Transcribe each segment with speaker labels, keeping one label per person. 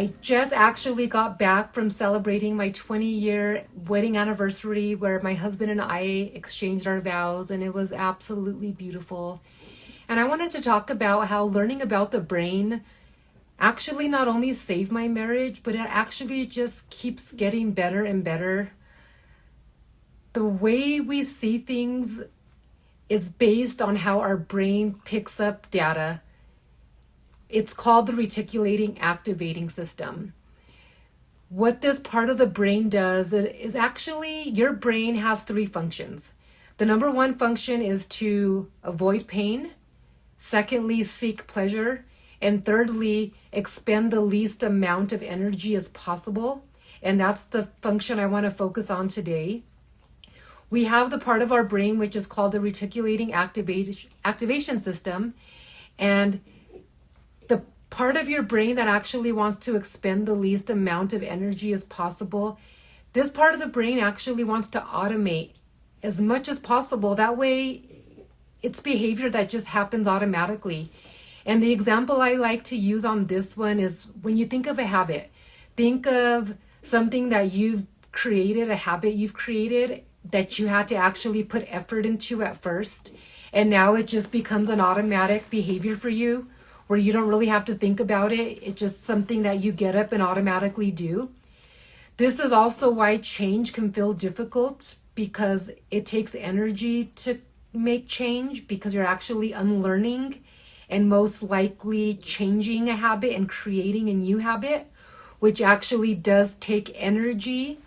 Speaker 1: I just actually got back from celebrating my 20-year wedding anniversary where my husband and I exchanged our vows, and it was absolutely beautiful. And I wanted to talk about how learning about the brain actually not only saved my marriage, but it actually just keeps getting better and better. The way we see things is based on how our brain picks up data. It's called the reticulating activating system. What this part of the brain does is actually your brain has three functions. The number one function is to avoid pain. Secondly, seek pleasure. And thirdly, expend the least amount of energy as possible. And that's the function I want to focus on today. We have the part of our brain which is called the reticulating activation system. And the part of your brain that actually wants to expend the least amount of energy as possible, this part of the brain actually wants to automate as much as possible. That way, it's behavior that just happens automatically. And the example I like to use on this one is when you think of a habit, think of something that you've created, a habit you've created that you had to actually put effort into at first. And now it just becomes an automatic behavior for you where you don't really have to think about it. It's just something that you get up and automatically do. This is also why change can feel difficult, because it takes energy to make change, because you're actually unlearning and most likely changing a habit and creating a new habit, which actually does take energy.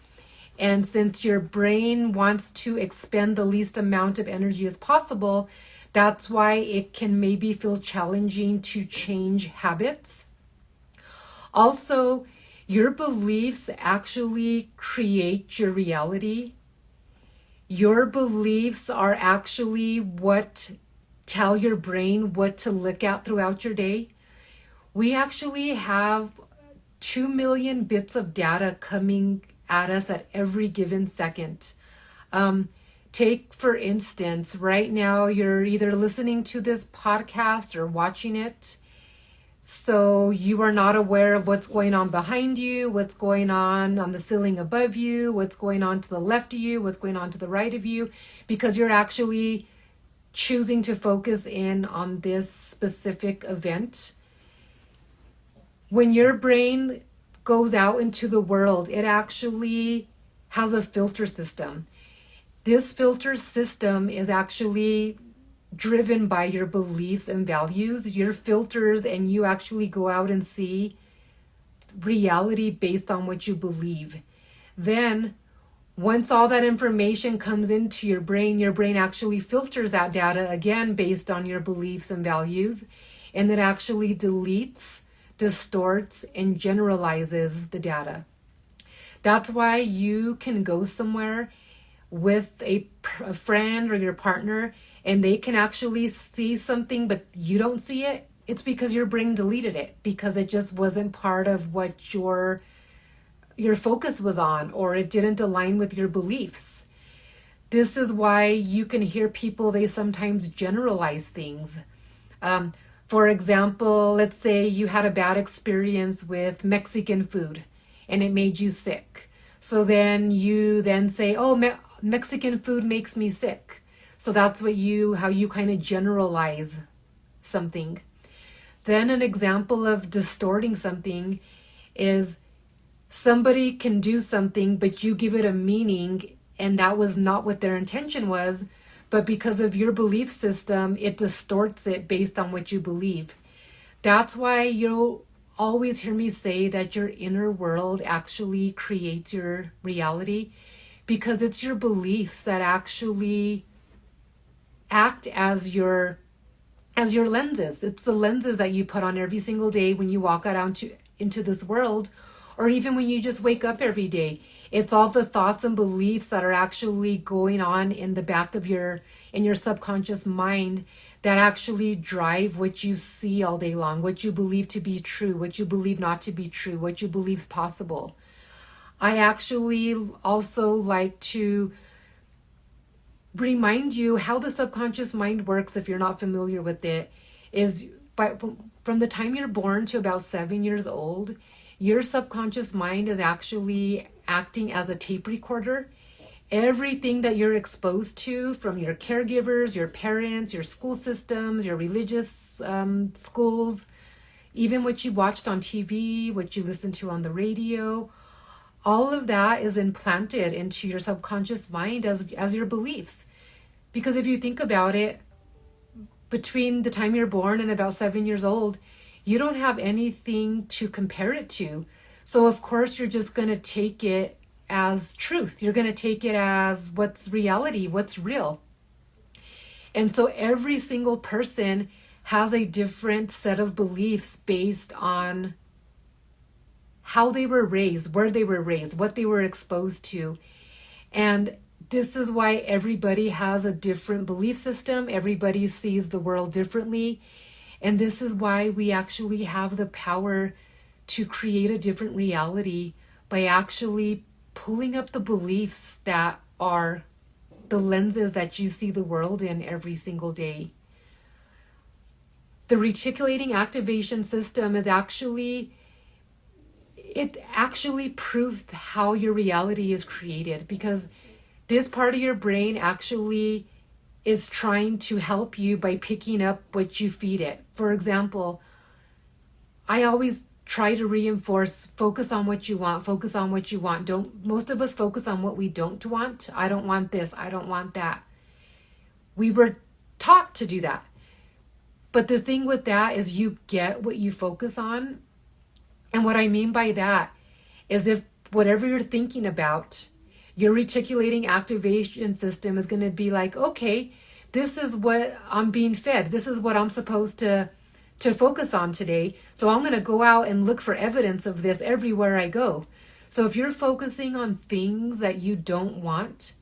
Speaker 1: And since your brain wants to expend the least amount of energy as possible, that's why it can maybe feel challenging to change habits. Also, your beliefs actually create your reality. Your beliefs are actually what tell your brain what to look at throughout your day. We actually have 2 million bits of data coming at us at every given second. Take, for instance, right now you're either listening to this podcast or watching it. So you are not aware of what's going on behind you, what's going on the ceiling above you, what's going on to the left of you, what's going on to the right of you, because you're actually choosing to focus in on this specific event. When your brain goes out into the world, it actually has a filter system. This filter system is actually driven by your beliefs and values. Your filters, and you actually go out and see reality based on what you believe. Then once all that information comes into your brain actually filters that data again based on your beliefs and values, and it actually deletes, distorts, and generalizes the data. That's why you can go somewhere with a friend or your partner, and they can actually see something, but you don't see it. It's because your brain deleted it, because it just wasn't part of what your focus was on, or it didn't align with your beliefs. This is why you can hear people, they sometimes generalize things. For example, let's say you had a bad experience with Mexican food and it made you sick. So then you then say, oh, Mexican food makes me sick. So that's how you kind of generalize something. Then an example of distorting something is somebody can do something, but you give it a meaning, and that was not what their intention was. But because of your belief system, it distorts it based on what you believe. That's why you'll always hear me say that your inner world actually creates your reality, because it's your beliefs that actually act as your lenses. It's the lenses that you put on every single day when you walk out into this world, or even when you just wake up every day. It's all the thoughts and beliefs that are actually going on in the back of your subconscious mind that actually drive what you see all day long, what you believe to be true, what you believe not to be true, what you believe is possible. I actually also like to remind you how the subconscious mind works, if you're not familiar with it, is from the time you're born to about 7 years old, Your subconscious mind is actually acting as a tape recorder. Everything that you're exposed to from your caregivers, your parents, your school systems, your religious schools, even what you watched on TV, what you listened to on the radio, all of that is implanted into your subconscious mind as your beliefs. Because if you think about it, between the time you're born and about 7 years old, you don't have anything to compare it to. So of course you're just going to take it as truth. You're going to take it as what's reality, what's real. And so every single person has a different set of beliefs based on how they were raised, where they were raised, what they were exposed to. And this is why everybody has a different belief system. Everybody sees the world differently. And this is why we actually have the power to create a different reality by actually pulling up the beliefs that are the lenses that you see the world in every single day. The reticulating activation system is actually proved how your reality is created, because this part of your brain actually is trying to help you by picking up what you feed it. For example, I always try to reinforce, focus on what you want, focus on what you want. Most of us focus on what we don't want. I don't want this, I don't want that. We were taught to do that. But the thing with that is you get what you focus on. And what I mean by that is if whatever you're thinking about, your reticulating activation system is going to be like, okay, this is what I'm being fed. This is what I'm supposed to focus on today. So I'm going to go out and look for evidence of this everywhere I go. So if you're focusing on things that you don't want,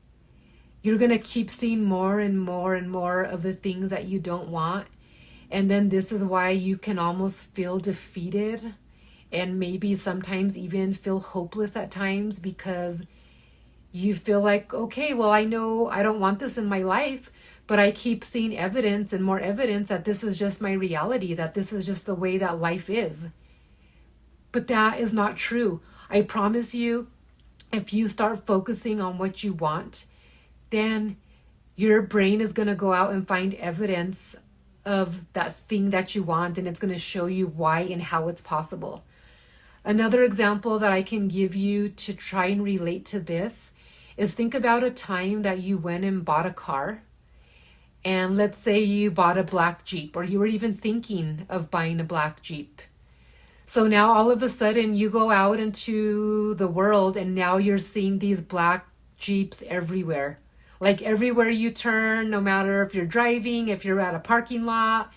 Speaker 1: you're going to keep seeing more and more and more of the things that you don't want. And then this is why you can almost feel defeated and maybe sometimes even feel hopeless at times, because you feel like, okay, well, I know I don't want this in my life, but I keep seeing evidence and more evidence that this is just my reality, that this is just the way that life is. But that is not true. I promise you, if you start focusing on what you want, then your brain is going to go out and find evidence of that thing that you want, and it's going to show you why and how it's possible. Another example that I can give you to try and relate to this is think about a time that you went and bought a car. And let's say you bought a black Jeep, or you were even thinking of buying a black Jeep. So now all of a sudden you go out into the world and now you're seeing these black Jeeps everywhere. Like everywhere you turn, no matter if you're driving, if you're at a parking lot,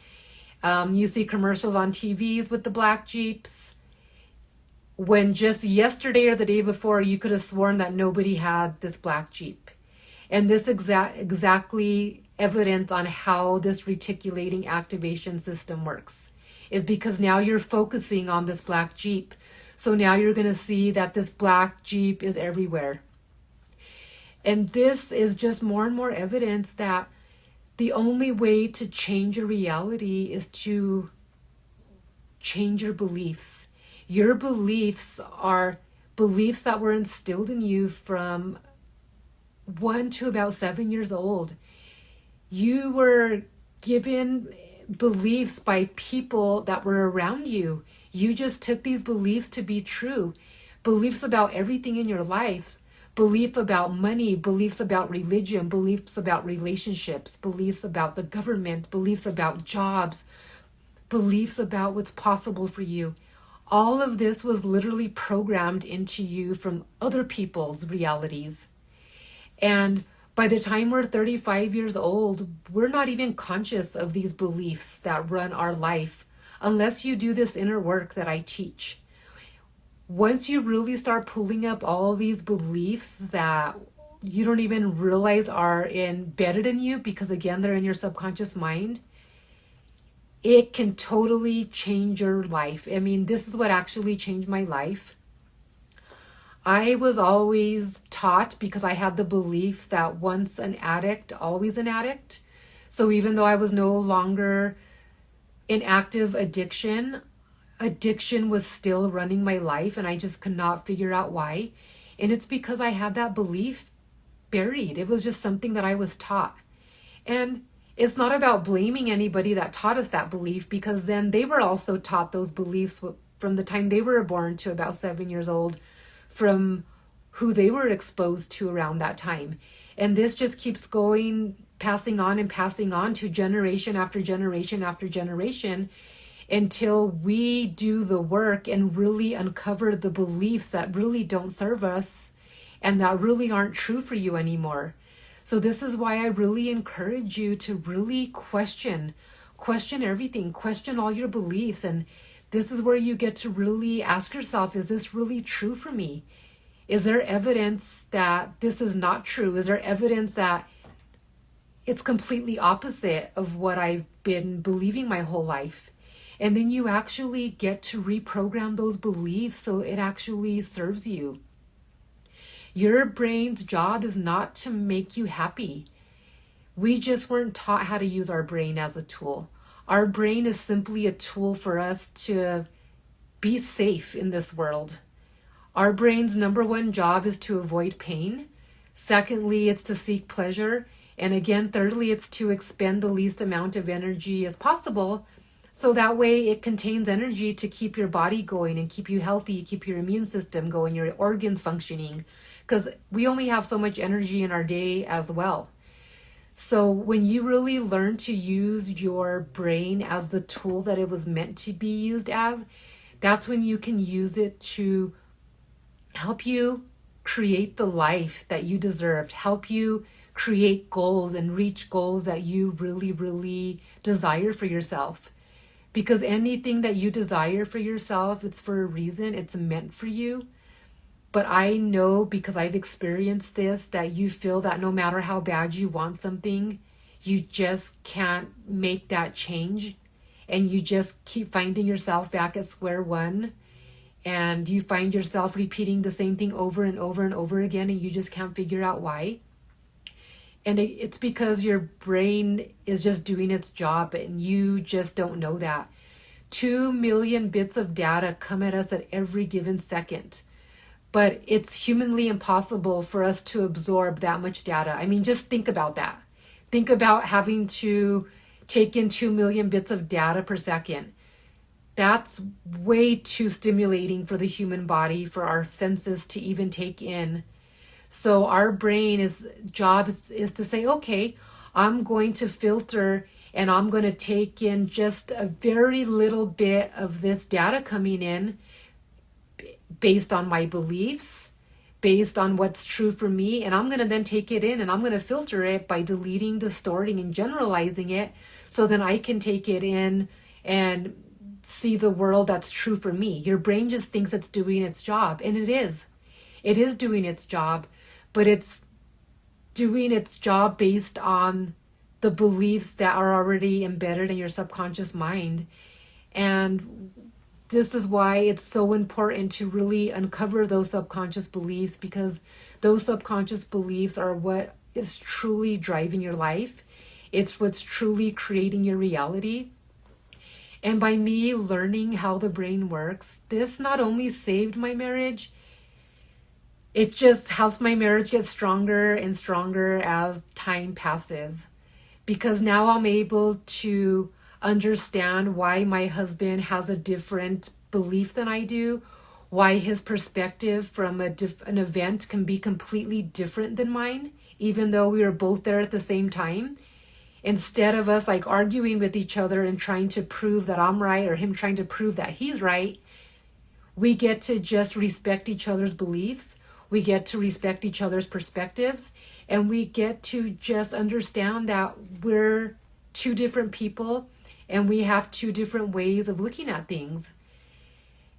Speaker 1: you see commercials on TVs with the black Jeeps. When just yesterday or the day before, you could have sworn that nobody had this black Jeep. And this exactly evident on how this reticulating activation system works is because now you're focusing on this black Jeep. So now you're going to see that this black Jeep is everywhere. And this is just more and more evidence that the only way to change your reality is to change your beliefs. Your beliefs are beliefs that were instilled in you from 1 to about 7 years old. You were given beliefs by people that were around you. You just took these beliefs to be true. Beliefs about everything in your life. Belief about money, beliefs about religion, beliefs about relationships, beliefs about the government, beliefs about jobs, beliefs about what's possible for you. All of this was literally programmed into you from other people's realities. And by the time we're 35 years old, we're not even conscious of these beliefs that run our life unless you do this inner work that I teach. Once you really start pulling up all these beliefs that you don't even realize are embedded in you, because again, they're in your subconscious mind, it can totally change your life. I mean, this is what actually changed my life. I was always taught, because I had the belief that once an addict, always an addict. So even though I was no longer in active addiction, addiction was still running my life and I just could not figure out why. And it's because I had that belief buried. It was just something that I was taught. And it's not about blaming anybody that taught us that belief, because then they were also taught those beliefs from the time they were born to about 7 years old, from who they were exposed to around that time. And this just keeps going, passing on and passing on to generation after generation after generation, until we do the work and really uncover the beliefs that really don't serve us and that really aren't true for you anymore. So this is why I really encourage you to really question everything, question all your beliefs. And this is where you get to really ask yourself, is this really true for me? Is there evidence that this is not true? Is there evidence that it's completely opposite of what I've been believing my whole life? And then you actually get to reprogram those beliefs so it actually serves you. Your brain's job is not to make you happy. We just weren't taught how to use our brain as a tool. Our brain is simply a tool for us to be safe in this world. Our brain's number one job is to avoid pain. Secondly, it's to seek pleasure. And again, thirdly, it's to expend the least amount of energy as possible. So that way it contains energy to keep your body going and keep you healthy, keep your immune system going, your organs functioning, because we only have so much energy in our day as well. So when you really learn to use your brain as the tool that it was meant to be used as, that's when you can use it to help you create the life that you deserved, help you create goals and reach goals that you really, really desire for yourself. Because anything that you desire for yourself, it's for a reason, it's meant for you. But I know, because I've experienced this, that you feel that no matter how bad you want something, you just can't make that change. And you just keep finding yourself back at square one. And you find yourself repeating the same thing over and over and over again, and you just can't figure out why. And it's because your brain is just doing its job and you just don't know that. 2 million bits of data come at us at every given second. But it's humanly impossible for us to absorb that much data. I mean, just think about that. Think about having to take in 2 million bits of data per second. That's way too stimulating for the human body, for our senses to even take in. So our brain's job is to say, okay, I'm going to filter and I'm going to take in just a very little bit of this data coming in based on my beliefs, based on what's true for me. And I'm going to then take it in and I'm going to filter it by deleting, distorting, and generalizing it, so then I can take it in and see the world that's true for me. Your brain just thinks it's doing its job, and it is. It is doing its job, but it's doing its job based on the beliefs that are already embedded in your subconscious mind. And this is why it's so important to really uncover those subconscious beliefs, because those subconscious beliefs are what is truly driving your life. It's what's truly creating your reality. And by me learning how the brain works, this not only saved my marriage, it just helps my marriage get stronger and stronger as time passes. Because now I'm able to understand why my husband has a different belief than I do, why his perspective from an event can be completely different than mine, even though we were both there at the same time. Instead of us like arguing with each other and trying to prove that I'm right or him trying to prove that he's right, we get to just respect each other's beliefs. We get to respect each other's perspectives, and we get to just understand that we're two different people and we have two different ways of looking at things.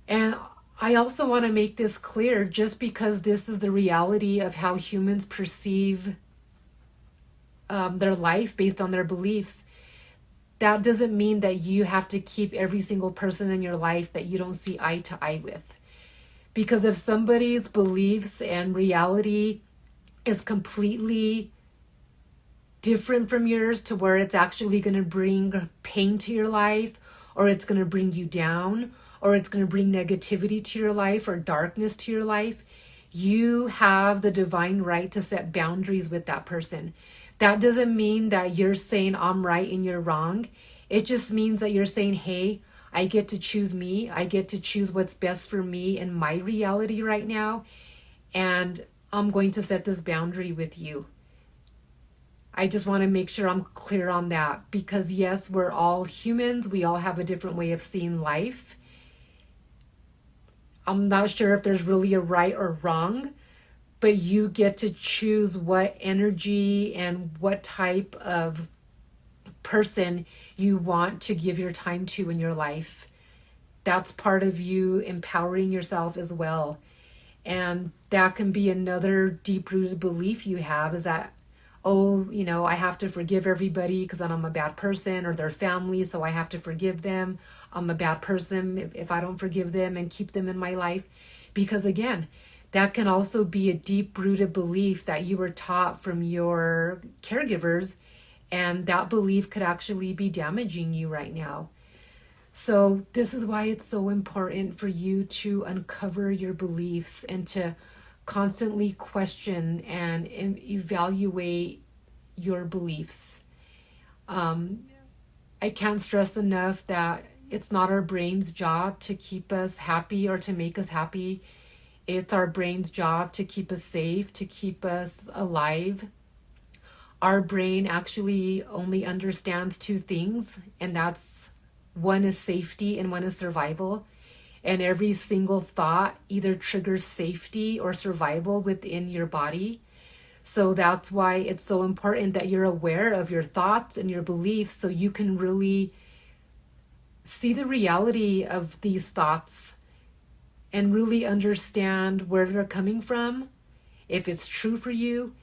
Speaker 1: And I also want to make this clear, just because this is the reality of how humans perceive their life based on their beliefs, that doesn't mean that you have to keep every single person in your life that you don't see eye to eye with. Because if somebody's beliefs and reality is completely different from yours, to where it's actually going to bring pain to your life, or it's going to bring you down, or it's going to bring negativity to your life or darkness to your life, you have the divine right to set boundaries with that person. That doesn't mean that you're saying I'm right and you're wrong. It just means that you're saying, hey, I get to choose me. I get to choose what's best for me and my reality right now. And I'm going to set this boundary with you. I just want to make sure I'm clear on that, because yes, we're all humans. We all have a different way of seeing life. I'm not sure if there's really a right or wrong, but you get to choose what energy and what type of person you want to give your time to in your life. That's part of you empowering yourself as well. And that can be another deep-rooted belief you have, is that, oh, I have to forgive everybody because then I'm a bad person, or their family, so I have to forgive them. I'm a bad person if I don't forgive them and keep them in my life. Because again, that can also be a deep-rooted belief that you were taught from your caregivers, and that belief could actually be damaging you right now. So this is why it's so important for you to uncover your beliefs and to constantly question and evaluate your beliefs. I can't stress enough that it's not our brain's job to keep us happy or to make us happy. It's our brain's job to keep us safe, to keep us alive. Our brain actually only understands two things, and that's one is safety and one is survival. And every single thought either triggers safety or survival within your body. So that's why it's so important that you're aware of your thoughts and your beliefs, so you can really see the reality of these thoughts and really understand where they're coming from, if it's true for you,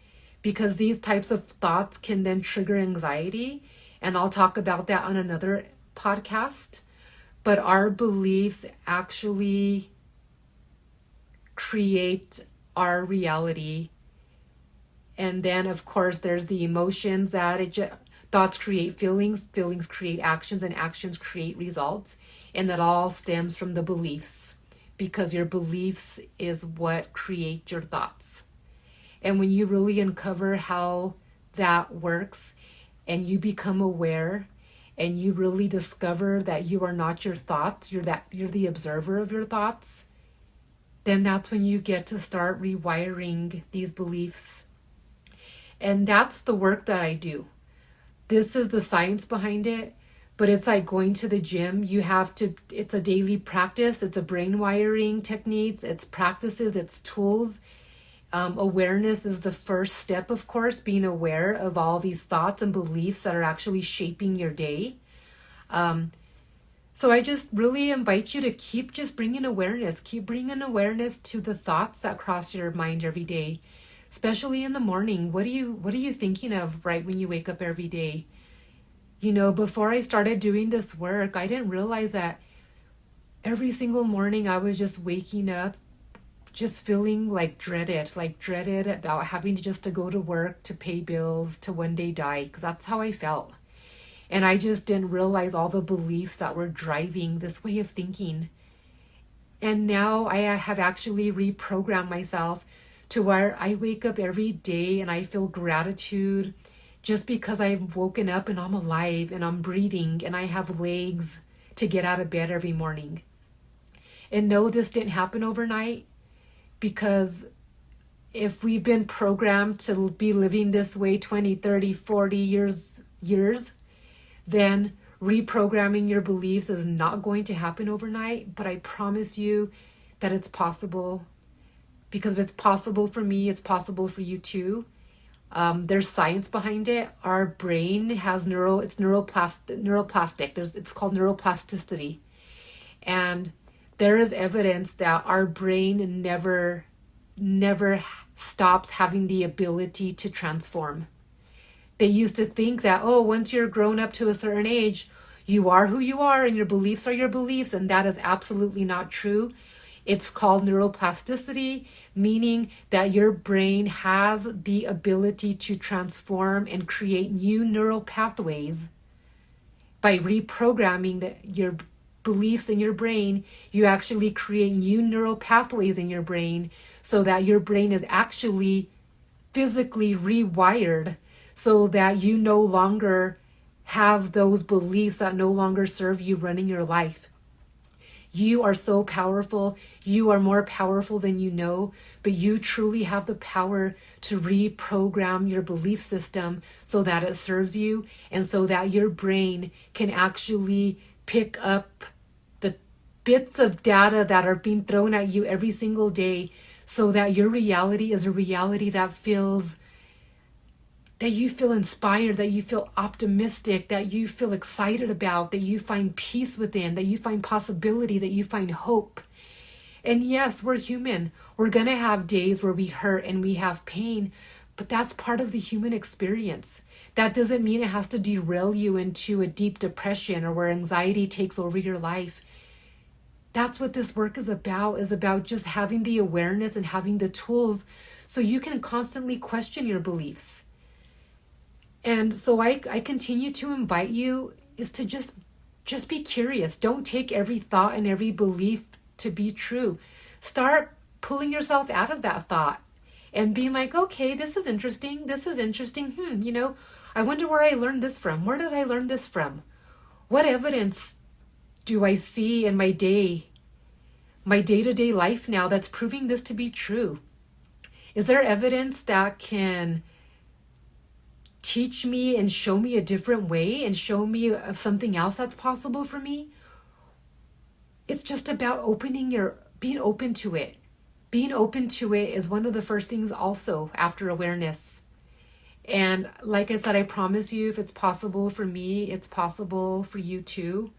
Speaker 1: because these types of thoughts can then trigger anxiety. And I'll talk about that on another podcast. But our beliefs actually create our reality. And then, of course, there's the emotions that thoughts create feelings, feelings create actions, and actions create results. And that all stems from the beliefs, because your beliefs is what create your thoughts. And when you really uncover how that works and you become aware and you really discover that you are not your thoughts, you're the observer of your thoughts, then that's when you get to start rewiring these beliefs. And that's the work that I do. This is the science behind it, but it's like going to the gym. It's a daily practice. It's a brain wiring techniques, it's practices, it's tools. Awareness is the first step, of course, being aware of all these thoughts and beliefs that are actually shaping your day. So I just really invite you to keep just bringing awareness. Keep bringing awareness to the thoughts that cross your mind every day, especially in the morning. What are you thinking of right when you wake up every day? Before I started doing this work, I didn't realize that every single morning I was just waking up just feeling dreaded about having to go to work, to pay bills, to one day die, because that's how I felt. And I just didn't realize all the beliefs that were driving this way of thinking. And now I have actually reprogrammed myself to where I wake up every day and I feel gratitude just because I've woken up and I'm alive and I'm breathing and I have legs to get out of bed every morning. And no, this didn't happen overnight. Because if we've been programmed to be living this way 20, 30, 40 years, then reprogramming your beliefs is not going to happen overnight. But I promise you that it's possible. Because if it's possible for me, it's possible for you too. There's science behind it. Our brain has neuroplastic. It's called neuroplasticity. And there is evidence that our brain never stops having the ability to transform. They used to think that, once you're grown up to a certain age, you are who you are and your beliefs are your beliefs. And that is absolutely not true. It's called neuroplasticity, meaning that your brain has the ability to transform and create new neural pathways by reprogramming beliefs in your brain, you actually create new neural pathways in your brain so that your brain is actually physically rewired so that you no longer have those beliefs that no longer serve you running your life. You are so powerful. You are more powerful than you know, but you truly have the power to reprogram your belief system so that it serves you and so that your brain can actually pick up the bits of data that are being thrown at you every single day so that your reality is a reality that you feel inspired, that you feel optimistic, that you feel excited about, that you find peace within, that you find possibility, that you find hope. And yes, we're human. We're going to have days where we hurt and we have pain, but that's part of the human experience. That doesn't mean it has to derail you into a deep depression or where anxiety takes over your life. That's what this work is about just having the awareness and having the tools so you can constantly question your beliefs. And so I continue to invite you is to just be curious. Don't take every thought and every belief to be true. Start pulling yourself out of that thought and being like, okay, this is interesting. I wonder where I learned this from. Where did I learn this from? What evidence do I see in my day-to-day life now that's proving this to be true? Is there evidence that can teach me and show me a different way and show me of something else that's possible for me? It's just about being open to it. Being open to it is one of the first things also after awareness. And like I said, I promise you, if it's possible for me, it's possible for you too.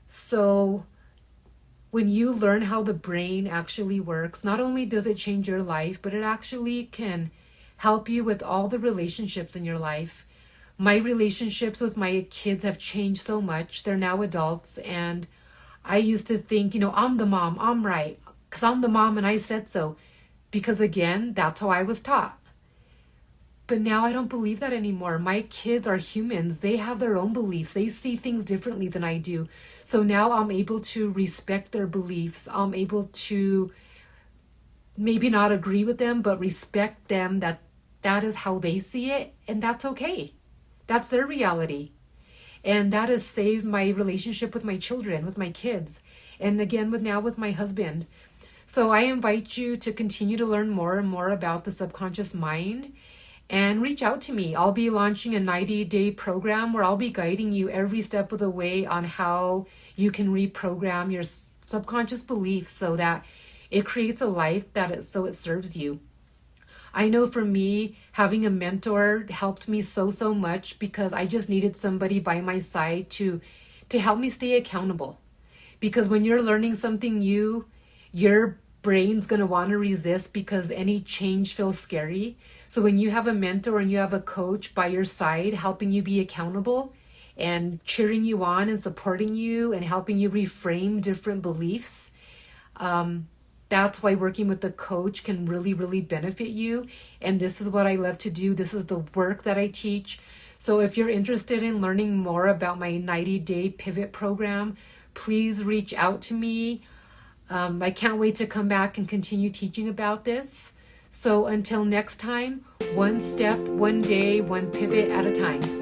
Speaker 1: So when you learn how the brain actually works, not only does it change your life, but it actually can help you with all the relationships in your life. My relationships with my kids have changed so much. They're now adults, and I used to think, I'm the mom, I'm right, because I'm the mom and I said so. Because again, that's how I was taught. But now I don't believe that anymore. My kids are humans. They have their own beliefs. They see things differently than I do. So now I'm able to respect their beliefs. I'm able to maybe not agree with them, but respect them that is how they see it, and that's okay. That's their reality. And that has saved my relationship with my children, with my kids, and again with my husband. So I invite you to continue to learn more and more about the subconscious mind and reach out to me. I'll be launching a 90-day program where I'll be guiding you every step of the way on how you can reprogram your subconscious beliefs so that it creates a life so it serves you. I know for me, having a mentor helped me so much because I just needed somebody by my side to help me stay accountable. Because when you're learning something new, your brain's going to want to resist because any change feels scary. So when you have a mentor and you have a coach by your side helping you be accountable and cheering you on and supporting you and helping you reframe different beliefs, that's why working with the coach can really, really benefit you. And this is what I love to do. This is the work that I teach. So if you're interested in learning more about my 90-day pivot program, please reach out to me. I can't wait to come back and continue teaching about this. So until next time, one step, one day, one pivot at a time.